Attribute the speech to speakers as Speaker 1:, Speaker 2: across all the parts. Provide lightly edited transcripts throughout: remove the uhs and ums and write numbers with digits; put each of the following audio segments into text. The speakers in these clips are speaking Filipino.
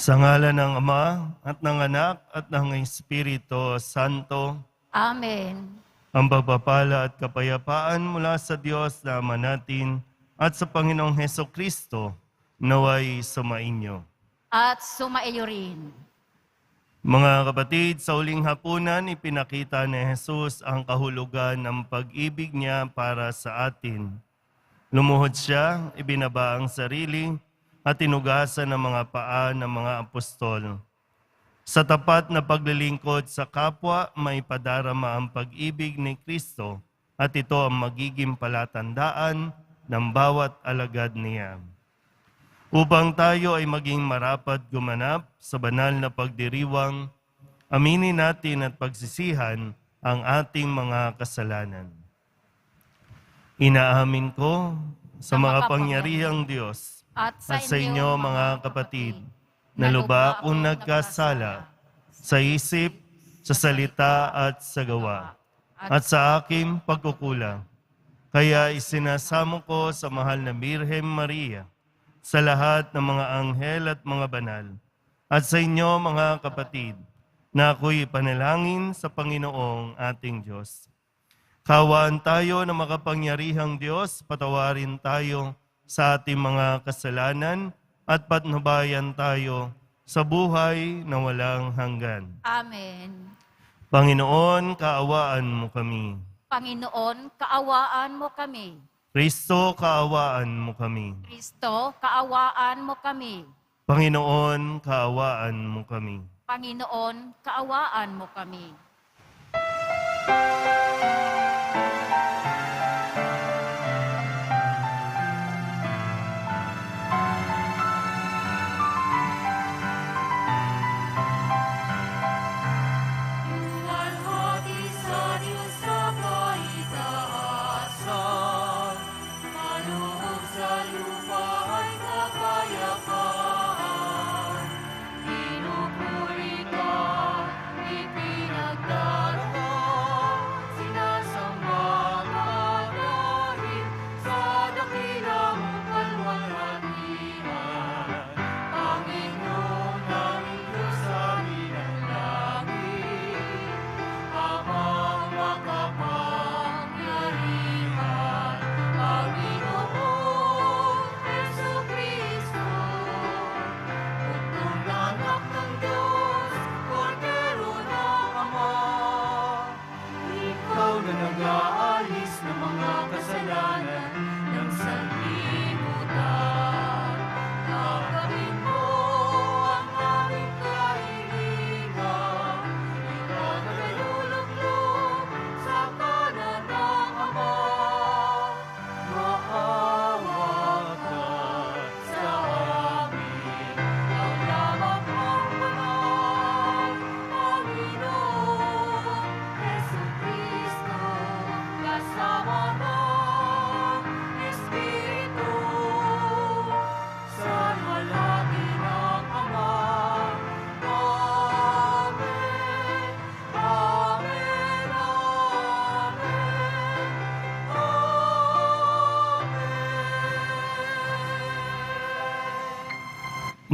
Speaker 1: Sa ngalan ng Ama at ng Anak at ng Espiritu Santo,
Speaker 2: Amen.
Speaker 1: ang pagpapala at kapayapaan mula sa Diyos na Ama natin at sa Panginoong Hesukristo naway sumainyo.
Speaker 2: At sumaiyo rin.
Speaker 1: Mga kapatid, sa huling hapunan, ipinakita ni Jesus ang kahulugan ng pag-ibig niya para sa atin. Lumuhod siya, ibinaba ang sarili, at tinugasan ng mga paa ng mga apostol. Sa tapat na paglilingkod sa kapwa, may padarama ang pag-ibig ni Kristo, at ito ang magiging palatandaan ng bawat alagad niya. Upang tayo ay maging marapat gumanap sa banal na pagdiriwang, aminin natin at pagsisihan ang ating mga kasalanan. Inaamin ko sa makapangyarihang Diyos at sa inyo mga kapatid, na lubha akong nagkasala sa isip, sa salita at sa gawa, at sa aking pagkukulang. Kaya isinasamo ko sa mahal na Birhen Maria, sa lahat ng mga anghel at mga banal, at sa inyo mga kapatid, na ako'y panalangin sa Panginoong ating Diyos. Kawaan tayo ng makapangyarihang Diyos, patawarin tayo sa ating mga kasalanan at patnubayan tayo sa buhay na walang hanggan.
Speaker 2: Amen.
Speaker 1: Panginoon, kaawaan mo kami.
Speaker 2: Panginoon, kaawaan mo kami.
Speaker 1: Kristo, kaawaan mo kami.
Speaker 2: Kristo, kaawaan mo kami.
Speaker 1: Panginoon, kaawaan mo kami.
Speaker 2: Panginoon, kaawaan mo kami.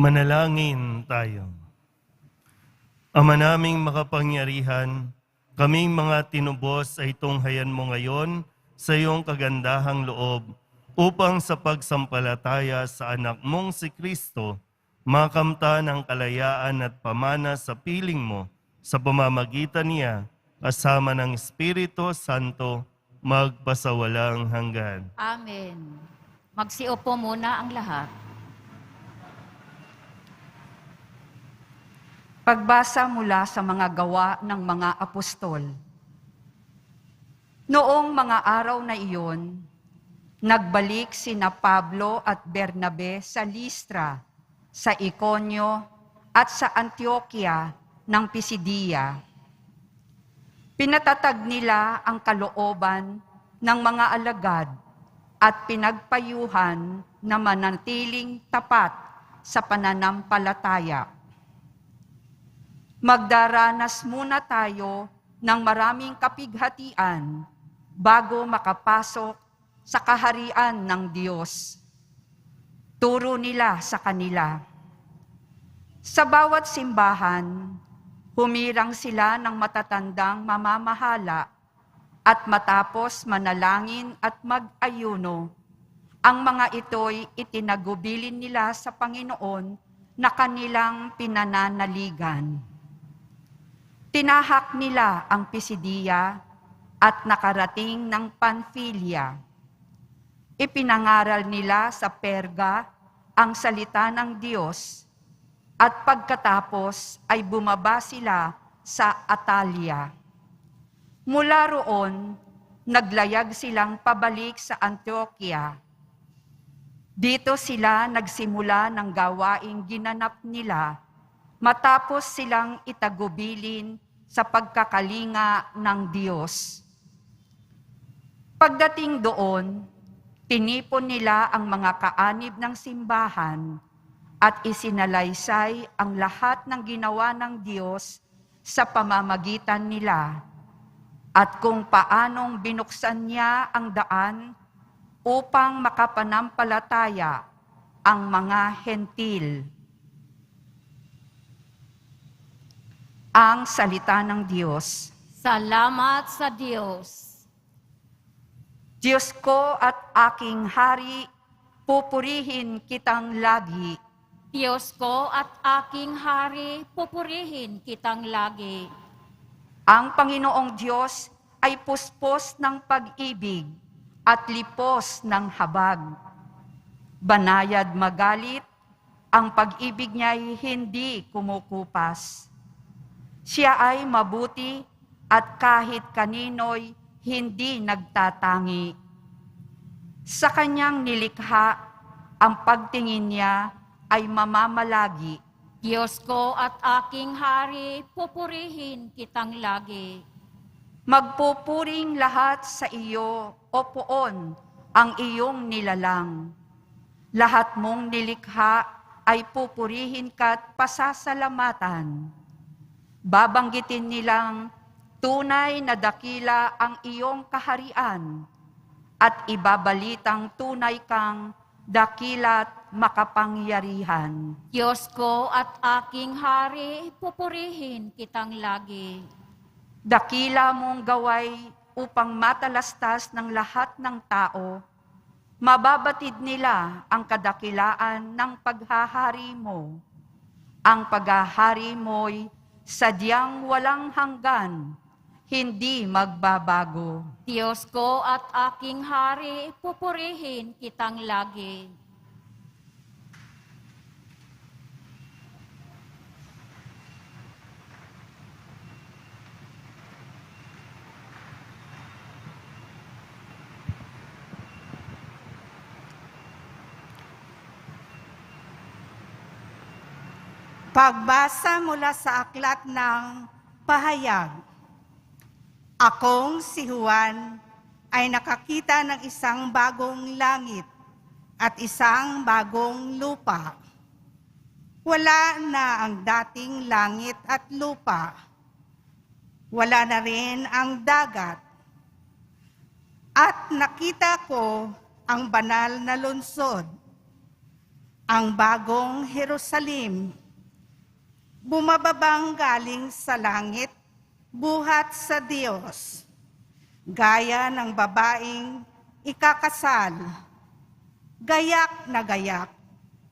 Speaker 1: Manalangin tayo. Ama naming makapangyarihan, kaming mga tinubos ay tunghayan mo ngayon sa iyong kagandahang loob upang sa pagsampalataya sa anak mong si Kristo, makamtan ang kalayaan at pamana sa piling mo sa pamamagitan niya kasama ng Espiritu Santo magpasawalang hanggan.
Speaker 2: Amen. Magsiupo muna ang lahat.
Speaker 3: Pagbasa mula sa mga gawa ng mga apostol. Noong mga araw na iyon, nagbalik sina Pablo at Bernabe sa Listra, sa Iconio at sa Antioquia ng Pisidia. Pinatatag nila ang kalooban ng mga alagad at pinagpayuhan na manatiling tapat sa pananampalataya. Magdaranas muna tayo ng maraming kapighatian bago makapasok sa kaharian ng Diyos. Turo nila sa kanila. Sa bawat simbahan, humirang sila ng matatandang mamamahala at matapos manalangin at mag-ayuno, ang mga ito'y itinagubilin nila sa Panginoon na kanilang pinananaligan. Tinahak nila ang Pisidia at nakarating ng Panfilia. Ipinangaral nila sa Perga ang salita ng Diyos at pagkatapos ay bumaba sila sa Atalia. Mula roon, naglayag silang pabalik sa Antioquia. Dito sila nagsimula ng gawaing ginanap nila matapos silang itagubilin sa pagkakalinga ng Diyos. Pagdating doon, tinipon nila ang mga kaanib ng simbahan at isinalaysay ang lahat ng ginawa ng Diyos sa pamamagitan nila at kung paanong binuksan niya ang daan upang makapanampalataya ang mga hentil. Ang salita ng Diyos.
Speaker 2: Salamat sa Diyos.
Speaker 3: Diyos ko at aking hari, pupurihin kitang lagi.
Speaker 2: Diyos ko at aking hari, pupurihin kitang lagi.
Speaker 3: Ang Panginoong Diyos ay puspos ng pag-ibig at lipos ng habag. Banayad magalit, ang pag-ibig niya'y hindi kumukupas. Siya ay mabuti at kahit kanino'y hindi nagtatangi. Sa kanyang nilikha, ang pagtingin niya ay mamamalagi.
Speaker 2: Diyos ko at aking hari, pupurihin kitang lagi.
Speaker 3: Magpupuring lahat sa iyo, o poon, ang iyong nilalang. Lahat mong nilikha ay pupurihin ka't pasasalamatan. Babanggitin nilang tunay na dakila ang iyong kaharian at ibabalitang tunay kang dakila't makapangyarihan.
Speaker 2: Diyos ko at aking hari, pupurihin kitang lagi.
Speaker 3: Dakila mong gaway upang matalastas ng lahat ng tao, mababatid nila ang kadakilaan ng paghahari mo. Ang paghahari mo'y sadyang walang hanggan, hindi magbabago.
Speaker 2: Diyos ko at aking hari, pupurihin kitang lagi.
Speaker 4: Pagbasa mula sa aklat ng Pahayag. Akong si Juan ay nakakita ng isang bagong langit at isang bagong lupa. Wala na ang dating langit at lupa. Wala na rin ang dagat. At nakita ko ang banal na lungsod, ang bagong Jerusalem, bumababang galing sa langit, buhat sa Diyos, gaya ng babaeng ikakasal, gayak na gayak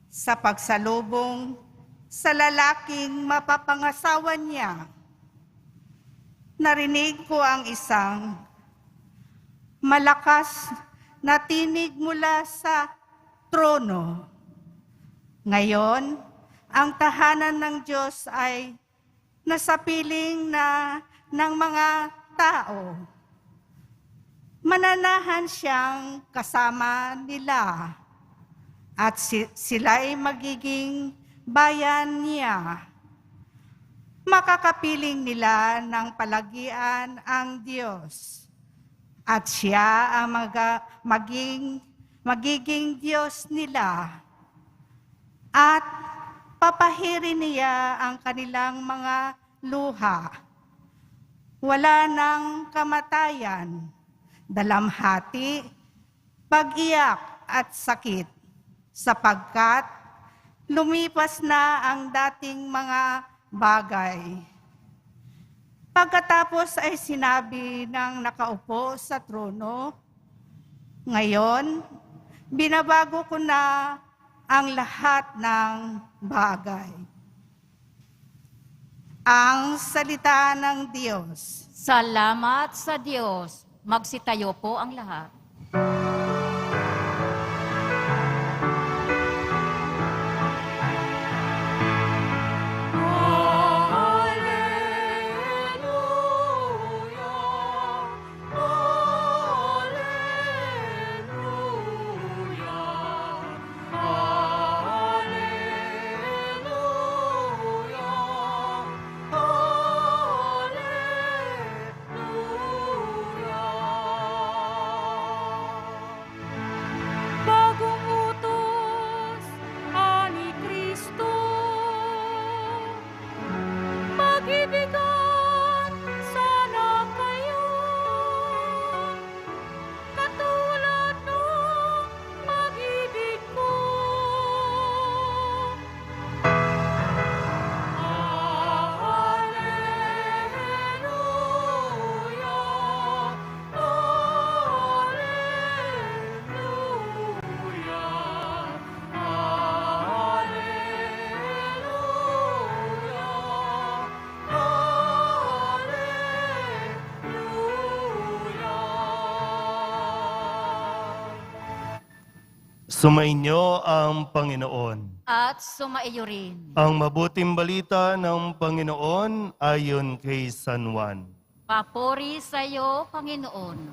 Speaker 4: sa pagsalubong sa lalaking mapapangasawa niya. Narinig ko ang isang malakas na tinig mula sa trono. Ngayon, ang tahanan ng Diyos ay nasa piling na ng mga tao. Mananahan siyang kasama nila at sila'y magiging bayan niya. Makakapiling nila ng palagian ang Diyos at siya ang magiging Diyos nila. At papahirin niya ang kanilang mga luha. Wala nang kamatayan, dalamhati, pag-iyak at sakit, sapagkat lumipas na ang dating mga bagay. Pagkatapos ay sinabi ng nakaupo sa trono, ngayon, binabago ko na ang lahat ng bagay. Ang salita ng Diyos.
Speaker 2: Salamat sa Diyos. Magsitayo po ang lahat.
Speaker 5: Bagong utos, ani Kristo, mag-ibigan sana kayo, katulad ng pag-ibig ko.
Speaker 1: Sumainyo ang Panginoon.
Speaker 2: At sumaiyo rin.
Speaker 1: Ang mabuting balita ng Panginoon ayon kay San Juan.
Speaker 2: Papuri sa iyo, Panginoon.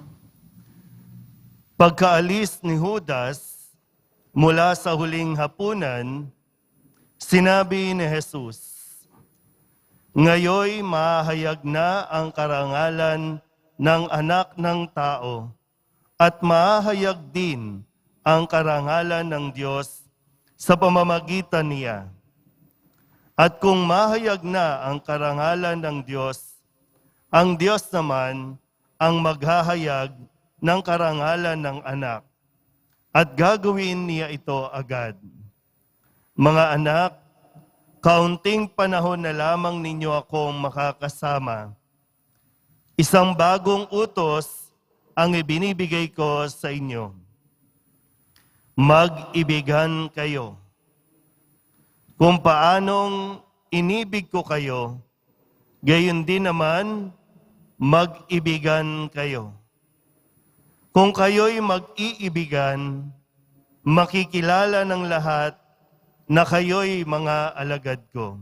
Speaker 1: Pagkaalis ni Judas mula sa huling hapunan, sinabi ni Jesus, "Ngayoy mahayag na ang karangalan ng Anak ng Tao at mahayag din ang karangalan ng Diyos sa pamamagitan niya. At kung mahayag na ang karangalan ng Diyos, ang Diyos naman ang maghahayag ng karangalan ng anak at gagawin niya ito agad. Mga anak, kaunting panahon na lamang ninyo akong makakasama. Isang bagong utos ang ibinibigay ko sa inyo. Mag-ibigan kayo. Kung paanong inibig ko kayo, gayon din naman mag-ibigan kayo. Kung kayo'y mag-iibigan, makikilala ng lahat na kayo'y mga alagad ko."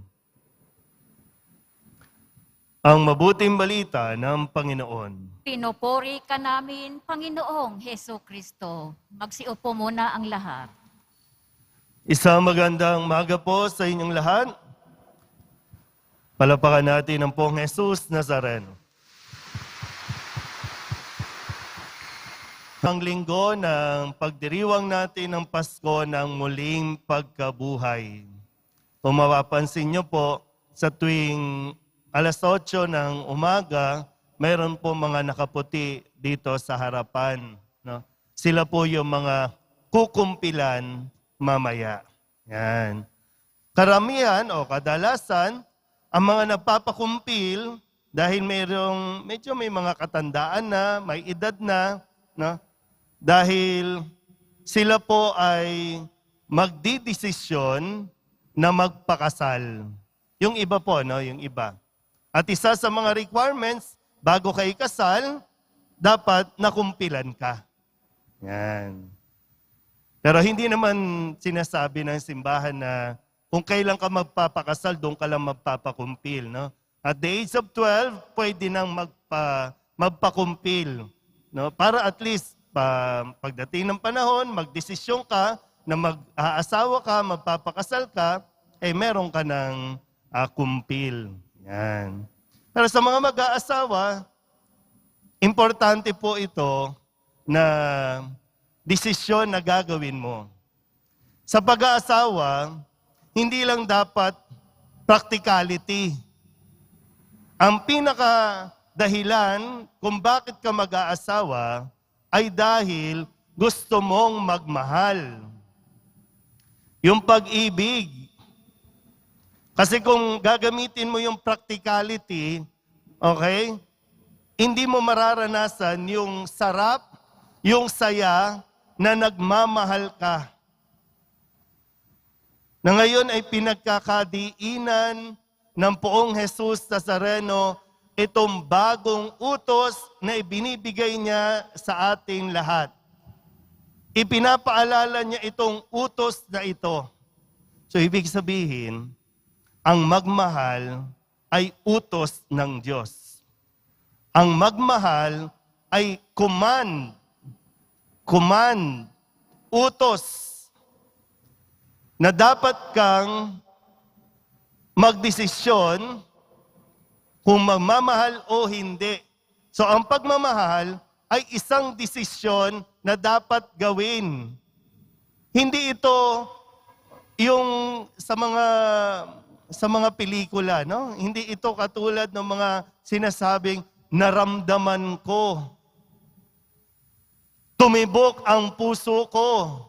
Speaker 1: Ang mabuting balita ng Panginoon.
Speaker 2: Pinupuri ka namin, Panginoong Heso Kristo. Magsiupo muna ang lahat.
Speaker 1: Isang magandang maga po sa inyong lahat. Palapakan natin ang Pong Jesus Nazareno. Ang linggo ng pagdiriwang natin ng Pasko ng muling pagkabuhay. Kung mapapansin niyo po, sa tuwing alas 8 ng umaga, mayroon po mga nakaputi dito sa harapan. No? Sila po yung mga kukumpilan mamaya. Yan. Karamihan o kadalasan, ang mga nagpapakumpil, dahil medyo may mga katandaan na, may edad na, no? Dahil sila po ay magdidesisyon na magpakasal. Yung iba po, no? Yung iba. At isa sa mga requirements, bago kayo kasal, dapat nakumpilan ka. Yan. Pero hindi naman sinasabi ng simbahan na kung kailan ka magpapakasal, doon ka lang magpapakumpil. No? At the age of 12, pwede nang magpakumpil. No? Para at least, pagdating ng panahon, magdesisyon ka na mag-aasawa ka, magpapakasal ka, meron ka ng kumpil. Yan. Pero sa mga mag-aasawa, importante po ito na desisyon na gagawin mo. Sa pag-aasawa, hindi lang dapat practicality. Ang pinaka-dahilan kung bakit ka mag-aasawa ay dahil gusto mong magmahal. Yung pag-ibig. Kasi kung gagamitin mo yung practicality, okay, hindi mo mararanasan yung sarap, yung saya na nagmamahal ka. Na ngayon ay pinagkakadiinan ng Poong Jesus Nazareno itong bagong utos na ibinibigay niya sa ating lahat. Ipinapaalala niya itong utos na ito. So ibig sabihin, ang magmahal ay utos ng Diyos. Ang magmahal ay command, utos, na dapat kang magdesisyon kung magmamahal o hindi. So ang pagmamahal ay isang desisyon na dapat gawin. Hindi ito yung sa mga pelikula, no? Hindi ito katulad ng mga sinasabing naramdaman ko. Tumibok ang puso ko.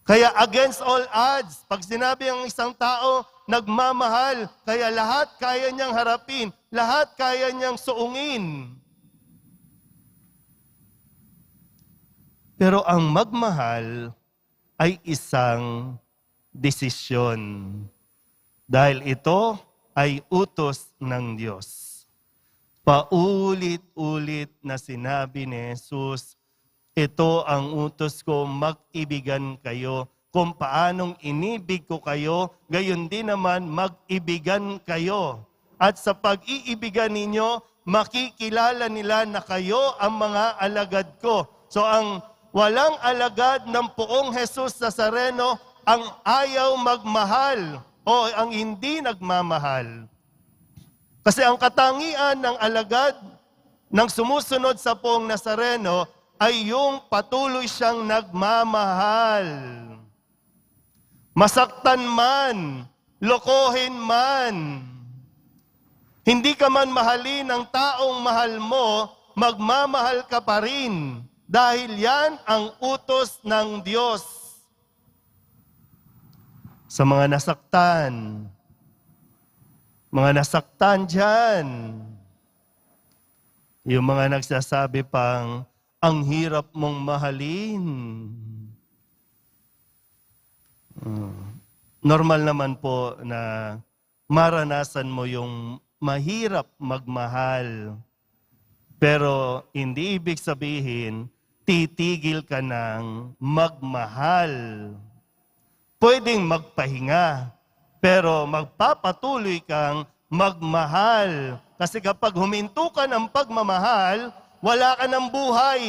Speaker 1: Kaya against all odds, pag sinabi ang isang tao, nagmamahal, kaya lahat kaya niyang harapin, lahat kaya niyang suungin. Pero ang magmahal ay isang desisyon. Dahil ito ay utos ng Diyos. Paulit-ulit na sinabi ni Jesus, ito ang utos ko, mag-ibigan kayo. Kung paanong inibig ko kayo, gayon din naman mag-ibigan kayo. At sa pag-iibigan ninyo, makikilala nila na kayo ang mga alagad ko. So ang walang alagad ng Poong Jesus Nazareno, ang ayaw magmahal o ang hindi nagmamahal. Kasi ang katangian ng alagad ng sumusunod sa Poong Nazareno ay yung patuloy siyang nagmamahal. Masaktan man, lokohin man, hindi ka man mahalin ng taong mahal mo, magmamahal ka pa rin. Dahil yan ang utos ng Diyos. Sa mga nasaktan dyan, yung mga nagsasabi pang, ang hirap mong mahalin. Normal naman po na maranasan mo yung mahirap magmahal. Pero hindi ibig sabihin, titigil ka ng magmahal. Pwedeng magpahinga, pero magpapatuloy kang magmahal. Kasi kapag huminto ka ng pagmamahal, wala ka ng buhay.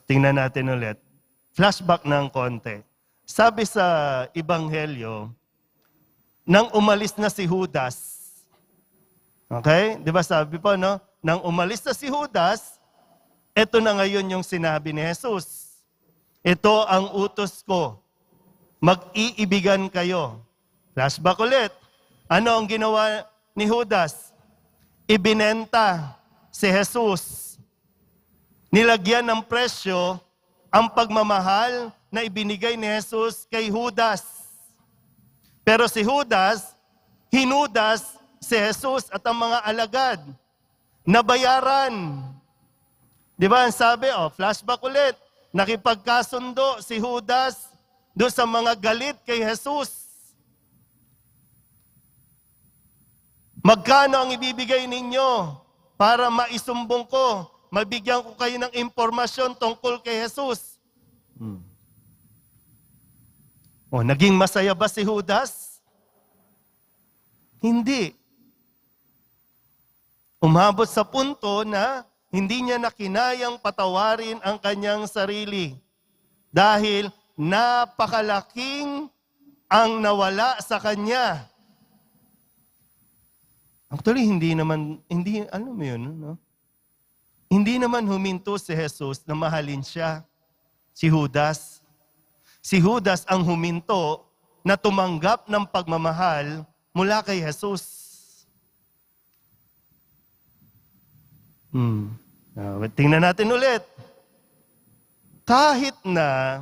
Speaker 1: Tingnan natin ulit. Flashback ng konti. Sabi sa Ebanghelyo, nang umalis na si Judas, okay? Di ba sabi po, no? Nang umalis na si Judas, ito na ngayon yung sinabi ni Jesus. Ito ang utos ko. Mag-iibigan kayo. Flashback ulit. Ano ang ginawa ni Judas? Ibinenta si Jesus. Nilagyan ng presyo ang pagmamahal na ibinigay ni Jesus kay Judas. Pero si Judas, hinudas si Jesus at ang mga alagad. Nabayaran. Di ba ang sabi, flashback ulit, nakipagkasundo si Judas doon sa mga galit kay Jesus. Magkano ang ibibigay ninyo para maisumbong ko, mabigyan ko kayo ng impormasyon tungkol kay Jesus? Naging masaya ba si Judas? Hindi. Umabot sa punto na hindi niya nakinayang patawarin ang kanyang sarili dahil napakalaking ang nawala sa kanya. Actually, hindi naman huminto si Jesus na mahalin siya, si Judas. Si Judas ang huminto na tumanggap ng pagmamahal mula kay Jesus. Tingnan natin ulit. Kahit na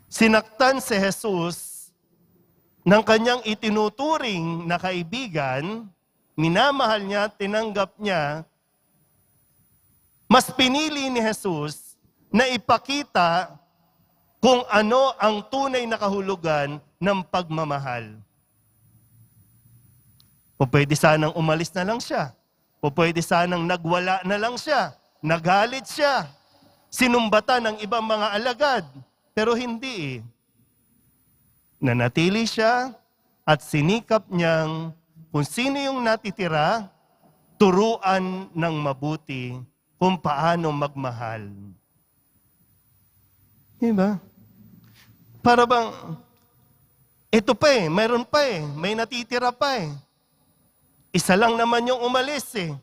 Speaker 1: sinaktan si Jesus ng kanyang itinuturing na kaibigan, minamahal niya, tinanggap niya, mas pinili ni Jesus na ipakita kung ano ang tunay na kahulugan ng pagmamahal. O pwede sanang umalis na lang siya. O pwede sanang nagwala na lang siya. Nagalit siya. Sinumbatan ng ibang mga alagad. Pero hindi eh. Nanatili siya at sinikap niyang kung sino yung natitira, turuan ng mabuti kung paano magmahal. Diba? Para bang, ito pa eh, mayroon pa eh, may natitira pa eh. Isa lang naman yung umalis eh.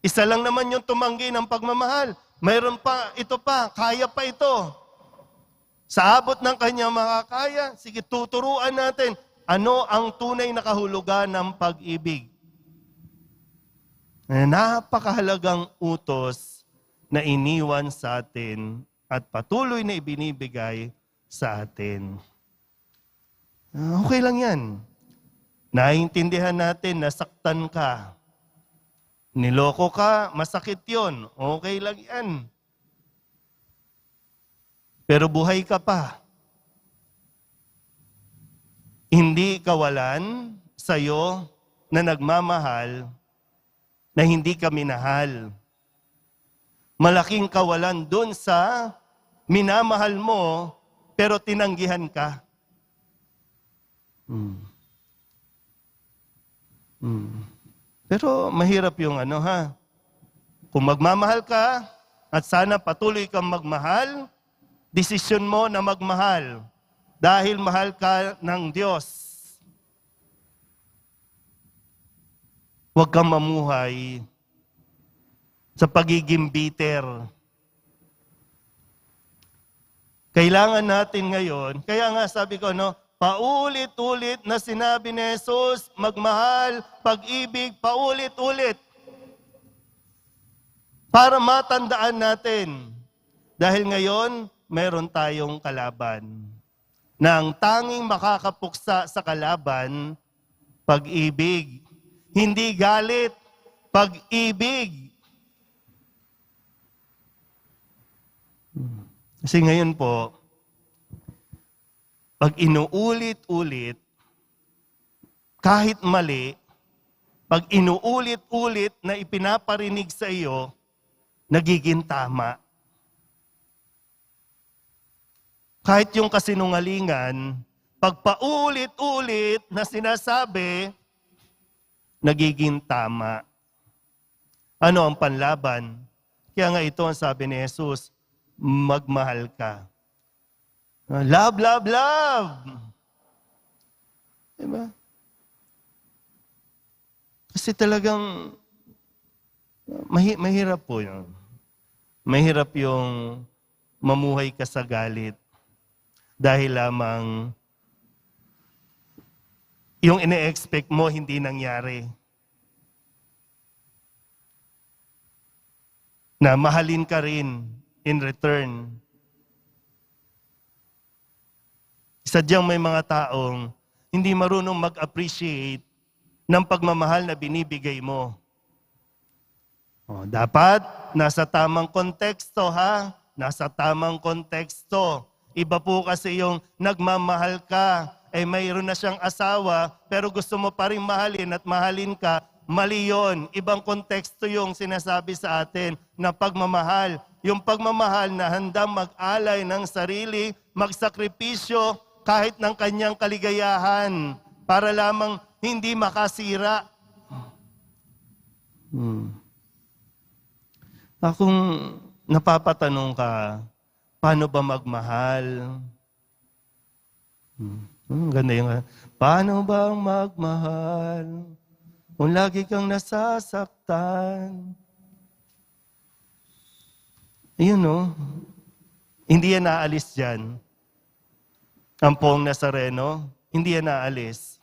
Speaker 1: Isa lang naman yung tumanggi ng pagmamahal. Mayroon pa, ito pa, kaya pa ito. Sa abot ng kanya makakaya, sige tuturuan natin ano ang tunay na kahulugan ng pag-ibig. Napakahalagang utos na iniwan sa atin at patuloy na ibinibigay sa atin. Okay lang yan. Naiintindihan natin, nasaktan ka. Niloko ka, masakit yon. Okay lang yan. Pero buhay ka pa. Hindi kawalan sa'yo na nagmamahal na hindi ka minahal. Malaking kawalan dun sa minamahal mo pero tinanggihan ka. Pero mahirap yung kung magmamahal ka at sana patuloy kang magmahal, desisyon mo na magmahal dahil mahal ka ng Diyos. Huwag kang mamuhay sa pagiging bitter. Kailangan natin ngayon, kaya nga sabi ko, paulit-ulit na sinabi ni Jesus, magmahal, pag-ibig, paulit-ulit. Para matandaan natin. Dahil ngayon, meron tayong kalaban. Na ang tanging makakapuksa sa kalaban, pag-ibig. Hindi galit, pag-ibig. Kasi ngayon po, pag inuulit-ulit, kahit mali, pag inuulit-ulit na ipinaparinig sa iyo, nagiging tama. Kahit yung kasinungalingan, pag paulit-ulit na sinasabi, nagiging tama. Ano ang panlaban? Kaya nga ito ang sabi ni Jesus, magmahal ka. Love, love, love! Diba? Kasi talagang mahirap po yun. Mahirap yung mamuhay ka sa galit dahil lamang yung ine-expect mo hindi nangyari. Na mahalin ka rin in return. Sadyang may mga taong hindi marunong mag-appreciate ng pagmamahal na binibigay mo. Dapat nasa tamang konteksto ha? Nasa tamang konteksto. Iba po kasi yung nagmamahal ka, mayroon na siyang asawa, pero gusto mo pa rin mahalin at mahalin ka, mali yun. Ibang konteksto yung sinasabi sa atin na pagmamahal. Yung pagmamahal na handang mag-alay ng sarili, magsakripisyo kahit ng kanyang kaligayahan para lamang hindi makasira. Kung napapatanong ka, paano ba magmahal? Ganda yung, paano ba magmahal? Kung lagi kang nasasaktan. Ayun hindi yan naalis dyan. Ang Poong Nazareno, hindi yan naalis.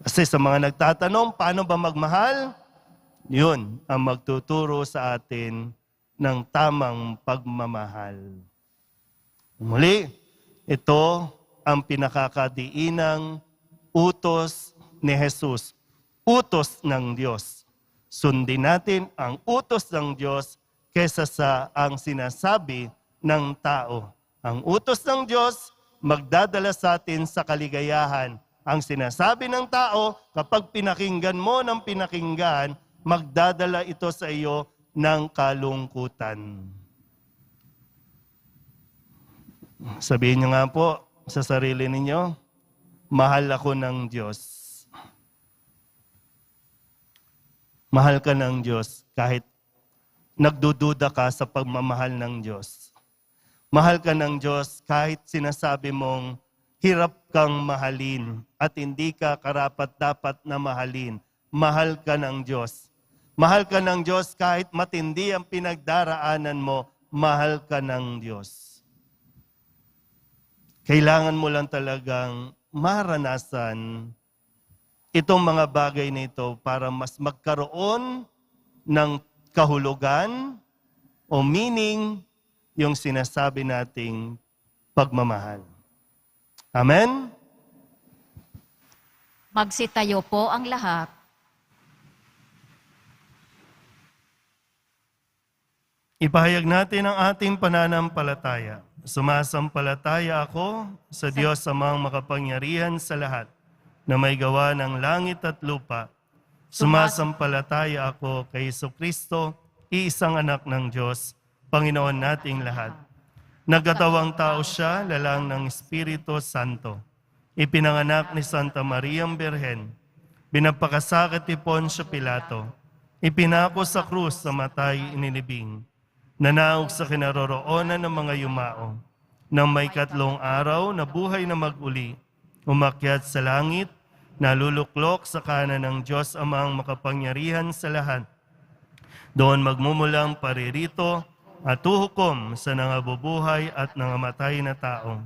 Speaker 1: Kasi sa mga nagtatanong, paano ba magmahal? Yun ang magtuturo sa atin ng tamang pagmamahal. Muli, ito ang pinakakadiinang utos ni Jesus. Utos ng Diyos. Sundin natin ang utos ng Diyos kesa sa ang sinasabi ng tao. Ang utos ng Diyos magdadala sa atin sa kaligayahan. Ang sinasabi ng tao, kapag pinakinggan mo ng pinakinggan, magdadala ito sa iyo ng kalungkutan. Sabihin niyo nga po sa sarili ninyo, mahal ako ng Diyos. Mahal ka ng Diyos kahit nagdududa ka sa pagmamahal ng Diyos. Mahal ka ng Diyos kahit sinasabi mong hirap kang mahalin at hindi ka karapat-dapat na mahalin. Mahal ka ng Diyos. Mahal ka ng Diyos kahit matindi ang pinagdaraanan mo. Mahal ka ng Diyos. Kailangan mo lang talagang maranasan itong mga bagay na ito para mas magkaroon ng kahulugan o meaning yung sinasabi nating pagmamahal. Amen?
Speaker 2: Magsitayo po ang lahat.
Speaker 1: Ipahayag natin ang ating pananampalataya. Sumasampalataya ako sa Diyos amang makapangyarihan sa lahat, na may gawa ng langit at lupa. Sumasampalataya ako kay Jesucristo, iisang anak ng Diyos, Panginoon nating lahat. Nagkatawang tao siya, lalang ng Espiritu Santo. Ipinanganak ni Santa Mariang Birhen. Binapakasakit ni Poncio Pilato. Ipinako sa krus sa matay inilibing. Nanaog sa kinaroroonan ng mga yumao. Nang may 3 araw na buhay na mag-uli, umakyat sa langit, naluluklok sa kanan ng Diyos amang makapangyarihan sa lahat. Doon magmumulang paririto at huhukom sa nangabubuhay at nangamatay na tao.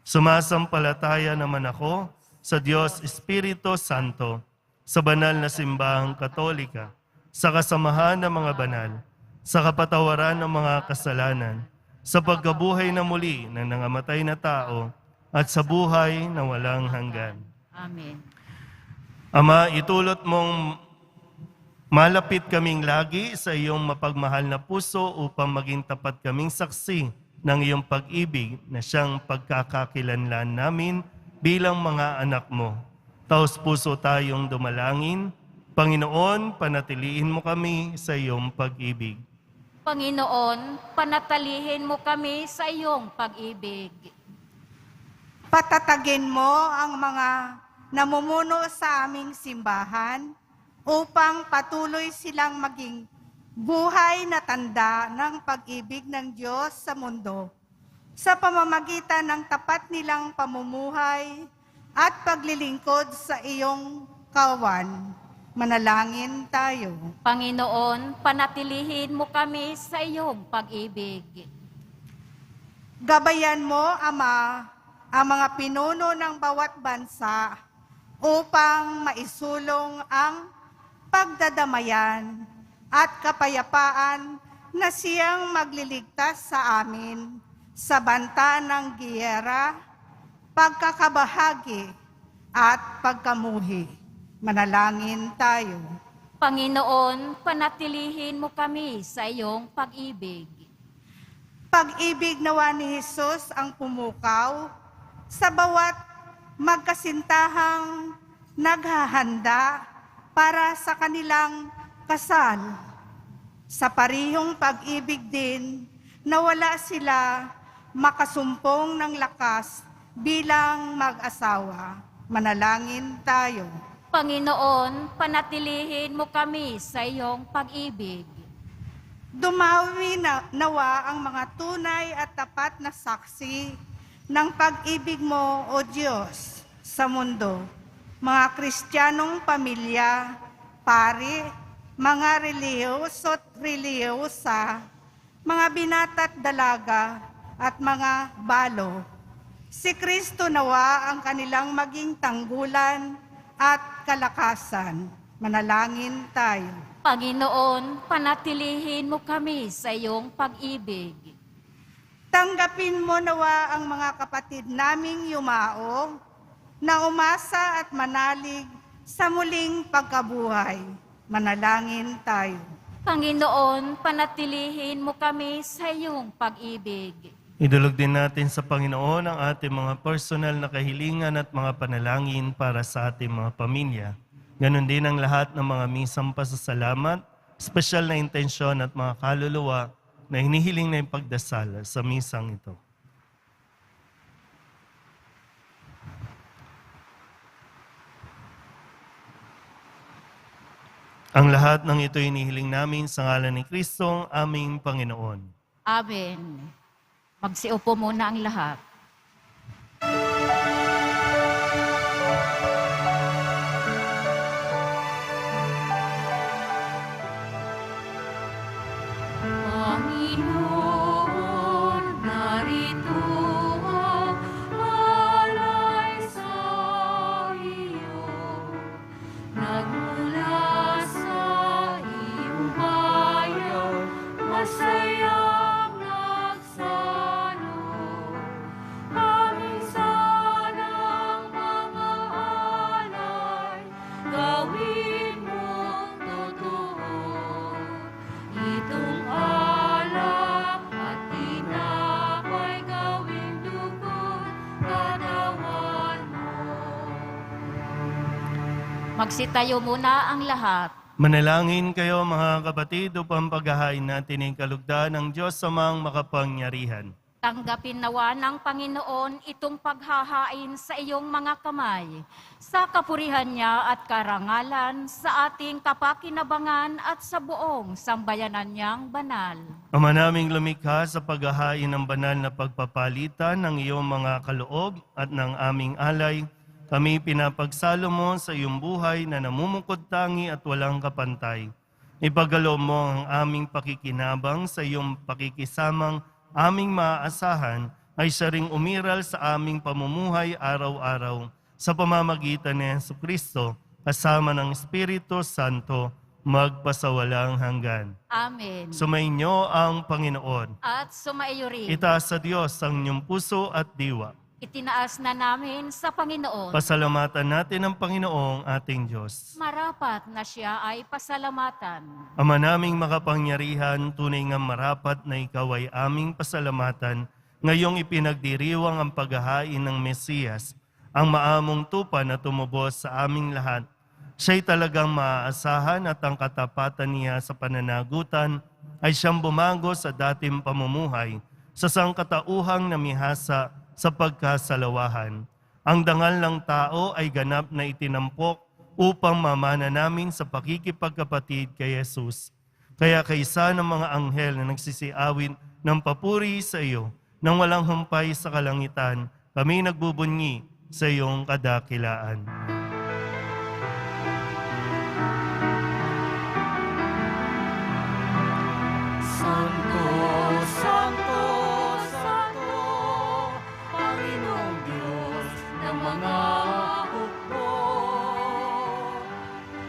Speaker 1: Sumasampalataya naman ako sa Diyos Espiritu Santo, sa banal na simbahang Katolika, sa kasamahan ng mga banal, sa kapatawaran ng mga kasalanan, sa pagkabuhay na muli ng nangamatay na tao, at sa buhay na walang hanggan.
Speaker 2: Amen.
Speaker 1: Ama, itulot mong malapit kaming lagi sa iyong mapagmahal na puso upang maging tapat kaming saksi ng iyong pag-ibig na siyang pagkakakilanlan namin bilang mga anak mo. Taos puso tayong dumalangin. Panginoon, panatilihin mo kami sa iyong pag-ibig.
Speaker 2: Panginoon, panatilihin mo kami sa iyong pag-ibig.
Speaker 4: Patatagin mo ang mga namumuno sa aming simbahan upang patuloy silang maging buhay na tanda ng pag-ibig ng Diyos sa mundo sa pamamagitan ng tapat nilang pamumuhay at paglilingkod sa iyong kawan. Manalangin tayo.
Speaker 2: Panginoon, panatilihin mo kami sa iyong pag-ibig.
Speaker 4: Gabayan mo, Ama, ang mga pinuno ng bawat bansa upang maisulong ang pagdadamayan at kapayapaan na siyang magliligtas sa amin sa banta ng giyera, pagkakabahagi at pagkamuhi. Manalangin tayo.
Speaker 2: Panginoon, panatilihin mo kami sa iyong pag-ibig.
Speaker 4: Pag-ibig nawa ni Jesus ang pumukaw sa bawat magkasintahang naghahanda para sa kanilang kasal. Sa parihong pag-ibig din, nawala sila makasumpong ng lakas bilang mag-asawa. Manalangin tayo.
Speaker 2: Panginoon, panatilihin mo kami sa iyong pag-ibig.
Speaker 4: Dumawi nawa ang mga tunay at tapat na saksi ng pag-ibig mo, O Diyos, sa mundo. Mga Kristiyanong pamilya, pari, mga relihiyoso at relihiyosa, mga binata't dalaga, at mga balo. Si Kristo nawa ang kanilang maging tanggulan at kalakasan. Manalangin tayo.
Speaker 2: Panginoon, panatilihin mo kami sa iyong pag-ibig.
Speaker 4: Tanggapin mo nawa ang mga kapatid naming yumao na umasa at manalig sa muling pagkabuhay. Manalangin tayo.
Speaker 2: Panginoon, panatilihin mo kami sa iyong pag-ibig.
Speaker 1: Idulog din natin sa Panginoon ang ating mga personal na kahilingan at mga panalangin para sa ating mga pamilya. Ganon din ang lahat ng mga misang pasasalamat, espesyal na intensyon at mga kaluluwa na hinihiling na ipagdasal sa misang ito. Ang lahat ng ito hinihiling namin sa ngalan ni Kristong aming Panginoon.
Speaker 2: Amen. Magsiupo muna ang lahat.
Speaker 5: Panginoon, narito ang alay sa iyo. Nagmula sa iyong bayan, masayang nagsalo. Aming sanang mga alay, gawin mong totoo. Itong alak at tinapay, gawin dugo, katawan mo.
Speaker 2: Magsitayo muna ang lahat.
Speaker 1: Manalangin kayo mga kapatid upang paghahain natin ang kalugdan ng Diyos sa mga makapangyarihan.
Speaker 2: Tanggapin nawa ng Panginoon itong paghahain sa iyong mga kamay, sa kapurihan niya at karangalan, sa ating kapakinabangan at sa buong sambayanan niyang banal.
Speaker 1: Ama naming lumikha sa paghahain ng banal na pagpapalitan ng iyong mga kaloob at ng aming alay, kami pinapagsalo mo sa iyong buhay na namumukod tangi at walang kapantay. Ipagalo mo ang aming pakikinabang sa iyong pakikisamang aming maaasahan ay siya ring umiral sa aming pamumuhay araw-araw sa pamamagitan ni Jesucristo kasama ng Espiritu Santo magpasawalang hanggan.
Speaker 2: Amen.
Speaker 1: Sumainyo ang Panginoon.
Speaker 2: At sumaiyo rin.
Speaker 1: Itaas sa Diyos ang inyong puso at diwa.
Speaker 2: Itinaas na namin sa Panginoon.
Speaker 1: Pasalamatan natin ang Panginoong ating Diyos.
Speaker 2: Marapat na siya ay pasalamatan.
Speaker 1: Ama naming makapangyarihan, tunay nga marapat na ikaw ay aming pasalamatan, ngayong ipinagdiriwang ang paghahain ng Mesiyas, ang maamong tupa na tumubos sa aming lahat. Siya'y talagang maaasahan at ang katapatan niya sa pananagutan ay siyang bumago sa dating pamumuhay, sa sangkatauhang namihasa sa pagkasalawahan. Ang dangal ng tao ay ganap na itinampok upang mamana namin sa pakikipagkapatid kay Jesus. Kaya kaysa ng mga anghel na nagsisiawit ng papuri sa iyo, nang walang humpay sa kalangitan, kami nagbubunyi sa iyong kadakilaan.
Speaker 5: Santo, Santo, Santo, Panginoong Diyos ng mga hukbo.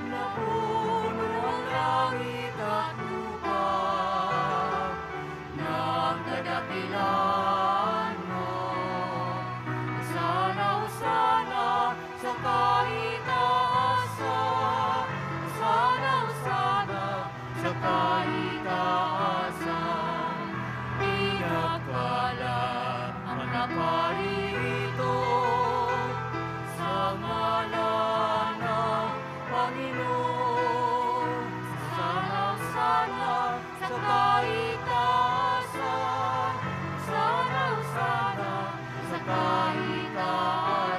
Speaker 5: Napuno ang langit at lupa ng kadakilaan mo. Sana, sana, sa kaitaasan. Sana, sana, sa kaitaasan. Pinagkalat ang naparito sa ngalan ng Panginoon. Sana, sana, sa kaitaasan. Sana, sana, sa kaitaasan.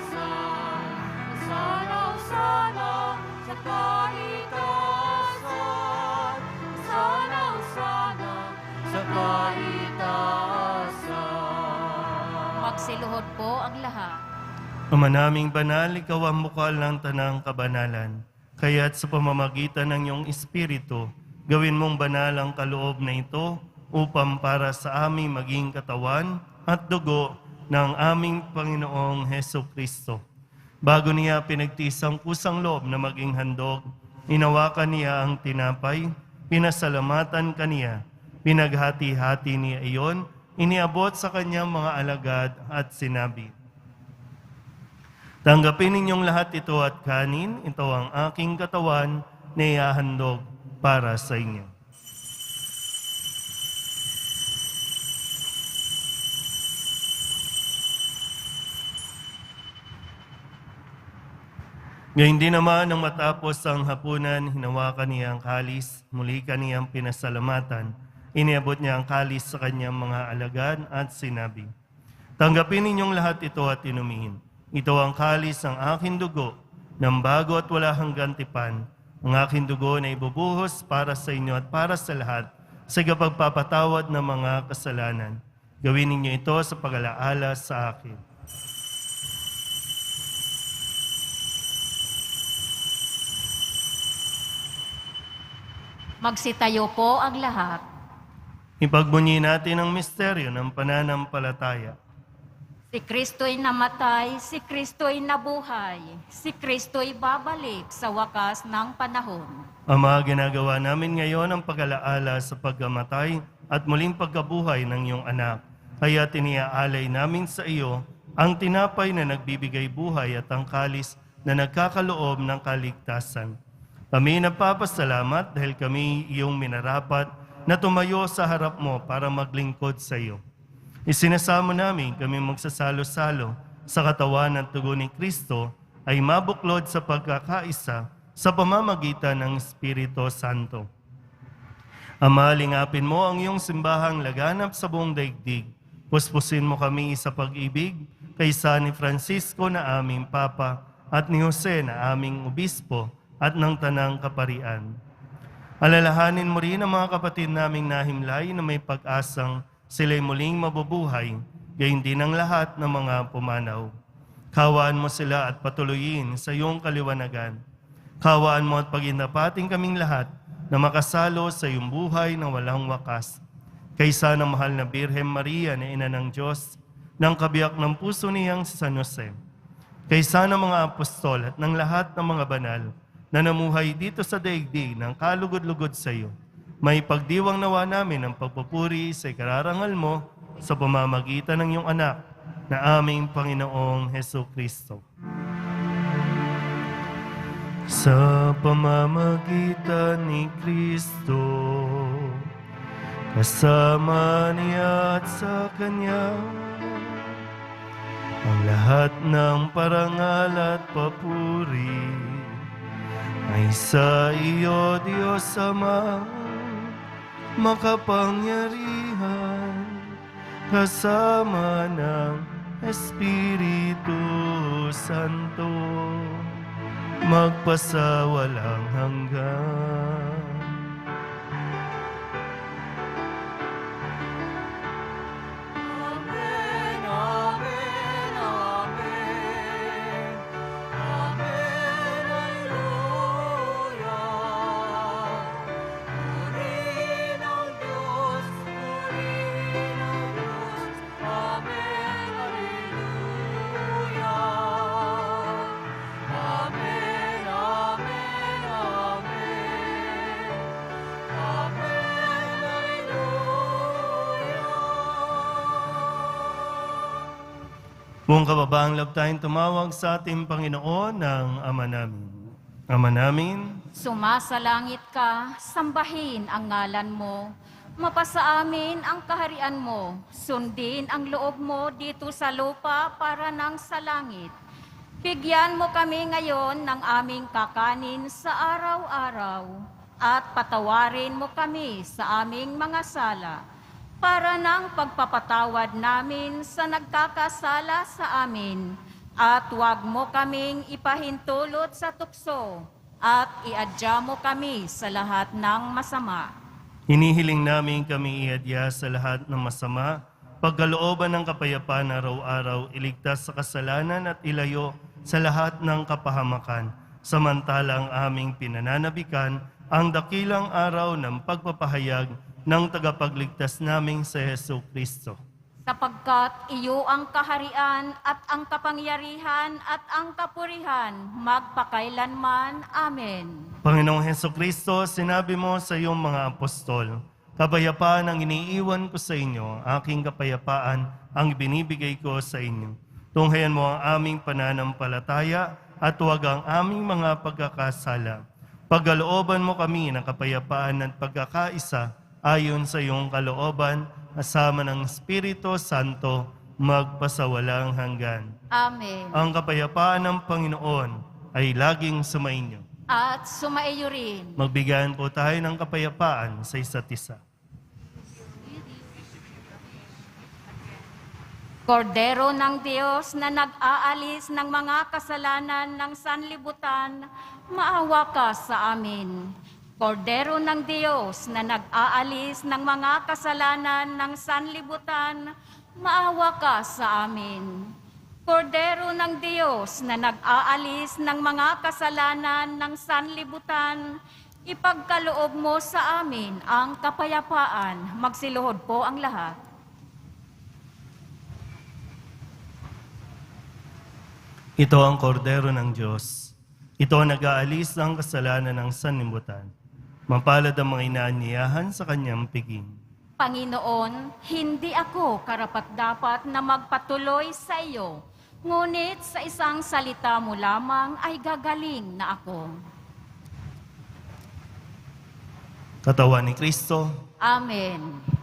Speaker 5: Sana, sana, sa kaitaasan. Sana, sana, sa kaitaasan.
Speaker 2: Magsiluhod po ang lahat.
Speaker 1: Ama naming banal, ikaw ang bukal ng tanang kabanalan. Kaya't sa pamamagitan ng iyong Espiritu, gawin mong banal ang kaloob na ito upang para sa aming maging katawan at dugo ng aming Panginoong Heso Kristo. Bago niya pinagtiis ang kusang loob na maging handog, inawakan niya ang tinapay, pinasalamatan kaniya, pinaghati-hati niya iyon, iniabot sa kanyang mga alagad at sinabi, "Tanggapin ninyong lahat ito at kanin, ito ang aking katawan na ihahandog para sa inyo." Gayun din naman nang matapos ang hapunan, hinawakan niya ang kalis, muli kaniyang pinasalamatan, iniabot niya ang kalis sa kanyang mga alagad at sinabi, "Tanggapin ninyong lahat ito at inumihin. Ito ang kalis ng aking dugo, ng bago at wala hanggang tipan. Ang aking dugo na ibubuhos para sa inyo at para sa lahat sa kapagpapatawad ng mga kasalanan. Gawin ninyo ito sa pag-alaala sa akin."
Speaker 2: Magsitayo po ang lahat.
Speaker 1: Ipagbunyi natin ang misteryo ng pananampalataya.
Speaker 2: Si Kristo'y namatay, si Kristo'y nabuhay, si Kristo'y babalik sa wakas ng panahon.
Speaker 1: Ama, ginagawa namin ngayon ang pag-alaala sa pagkamatay at muling pagkabuhay ng iyong anak. Kaya tiniaalay namin sa iyo ang tinapay na nagbibigay buhay at ang kalis na nagkakaloob ng kaligtasan. Kami nagpapasalamat dahil kami iyong minarapat na tumayo sa harap mo para maglingkod sa iyo. Isinasamo namin kami magsasalo-salo sa katawan at dugo ni Kristo ay mabuklod sa pagkakaisa sa pamamagitan ng Espiritu Santo. Ama, lingapin mo ang iyong simbahang laganap sa buong daigdig. Puspusin mo kami sa pag-ibig kaysa ni Francisco na aming Papa at ni Jose na aming Obispo at ng Tanang Kaparian. Alalahanin mo rin ang mga kapatid naming nahimlay na may pag-asang sila'y muling mabubuhay, gayon din ang lahat ng mga pumanaw. Kawaan mo sila at patuloyin sa iyong kaliwanagan. Kawaan mo at pag-inapating kaming lahat na makasalo sa iyong buhay na walang wakas. Kaysa ng mahal na Birhen Maria na Ina ng Diyos, ng kabiyak ng puso niyang si San Jose. Kaysa ng mga apostol at ng lahat ng mga banal na namuhay dito sa daigdig ng kalugod-lugod sa iyo. May pagdiwang nawa namin ang pagpupuri sa ikararangal mo sa pamamagitan ng iyong anak na aming Panginoong Hesukristo. Sa pamamagitan ni Kristo, kasama niya at sa Kanya, ang lahat ng parangal at papuri ay sa iyo, Diyos Ama, makapangyarihan, kasama ng Espiritu Santo, magpasawalang hanggan.
Speaker 5: Amen, amen, amen. Amen, hallelujah. Purihin ang Diyos, purihin ang Diyos. Amen, hallelujah. Amen, amen, amen. Amen, hallelujah.
Speaker 1: Buong kababaang loob tayong tumawag sa ating Panginoon ng Ama namin. Ama namin,
Speaker 2: Sumasalangit ka, sambahin ang ngalan mo. Mapasa amin ang kaharian mo. Sundin ang loob mo dito sa lupa para nang sa langit. Bigyan mo kami ngayon ng aming kakanin sa araw-araw. At patawarin mo kami sa aming mga sala. Para nang pagpapatawad namin sa nagkakasala sa amin. At huwag mo kaming ipahintulot sa tukso. At iadya mo kami sa lahat ng masama.
Speaker 1: hinihiling namin kami iadya sa lahat ng masama, pagkalooban ng kapayapaan araw-araw, iligtas sa kasalanan at ilayo sa lahat ng kapahamakan, samantalang aming pinananabikan ang dakilang araw ng pagpapahayag ng tagapagligtas naming si Jesu Kristo.
Speaker 2: Sapagkat iyo ang kaharian at ang kapangyarihan at ang kapurihan magpakailanman. Amen.
Speaker 1: Panginoong Hesukristo, sinabi mo sa iyong mga apostol, kapayapaan ang iniiwan ko sa inyo, aking kapayapaan ang ibinibigay ko sa inyo. Tunghayan mo ang aming pananampalataya at huwag ang aming mga pagkakasala. Pagkalooban mo kami ng kapayapaan at pagkakaisa ayon sa iyong kalooban, kasama ng Espiritu Santo, magpasawalang hanggan.
Speaker 2: Amen.
Speaker 1: Ang kapayapaan ng Panginoon ay laging sumainyo.
Speaker 2: At sumaiyo rin.
Speaker 1: Magbigayan po tayo ng kapayapaan sa isa't isa.
Speaker 2: Kordero ng Diyos na nag-aalis ng mga kasalanan ng sanlibutan, maawa ka sa amin. Kordero ng Diyos na nag-aalis ng mga kasalanan ng sanlibutan, maawa ka sa amin. Kordero ng Diyos na nag-aalis ng mga kasalanan ng sanlibutan, ipagkaloob mo sa amin ang kapayapaan. Magsiluhod po ang lahat.
Speaker 1: Ito ang kordero ng Diyos. Ito ang nag-aalis ng kasalanan ng sanlibutan. Mapalad ang mga inaanyayahan sa kanyang piging.
Speaker 2: Panginoon, hindi ako karapat-dapat na magpatuloy sa iyo, ngunit sa isang salita mo lamang ay gagaling na ako.
Speaker 1: Katawan ni Kristo,
Speaker 2: Amen.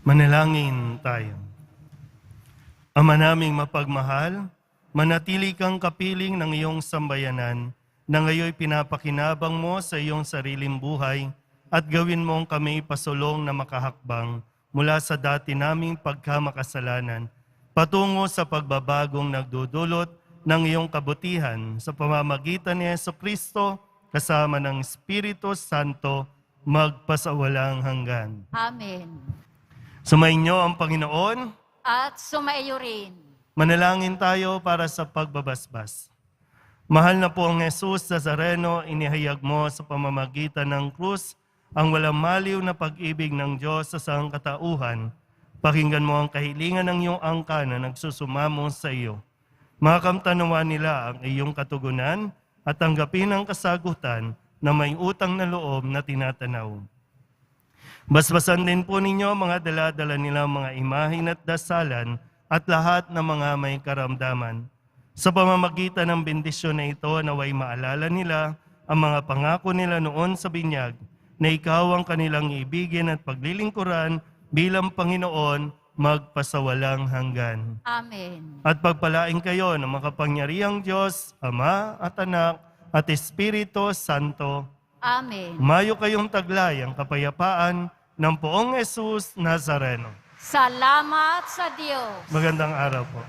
Speaker 1: manalangin tayo. Ama naming mapagmahal, manatili kang kapiling ng iyong sambayanan na ngayon pinapakinabang mo sa iyong sariling buhay at gawin mong kami pasulong na makahakbang mula sa dati naming pagkamakasalanan patungo sa pagbabagong nagdudulot ng iyong kabutihan sa pamamagitan ni Jesucristo kasama ng Espiritu Santo magpasawalang hanggan.
Speaker 2: Amen.
Speaker 1: Sumainyo ang Panginoon.
Speaker 2: At sumaiyo rin.
Speaker 1: Manalangin tayo para sa pagbabasbas. Mahal na po ang Jesus Nazareno, inihayag mo sa pamamagitan ng krus ang walang maliw na pag-ibig ng Diyos sa sangkatauhan. Pakinggan mo ang kahilingan ng iyong angka na nagsusumamo sa iyo. Makamtanawan nila ang iyong katugunan at tanggapin ang kasagutan na may utang na loob na tinatanaw. Basbasan din po ninyo mga dala-dala nilang mga imahin at dasalan at lahat ng mga may karamdaman. Sa pamamagitan ng bendisyon na ito, naway maalala nila ang mga pangako nila noon sa binyag na ikaw ang kanilang ibigin at paglilingkuran bilang Panginoon magpasawalang hanggan.
Speaker 2: Amen.
Speaker 1: At pagpalain kayo ng makapangyarihang Diyos, Ama at Anak at Espiritu Santo.
Speaker 2: Amen.
Speaker 1: Umayo kayong taglay ang kapayapaan ng poong Jesus Nazareno.
Speaker 2: Salamat sa Diyos.
Speaker 1: Magandang araw po.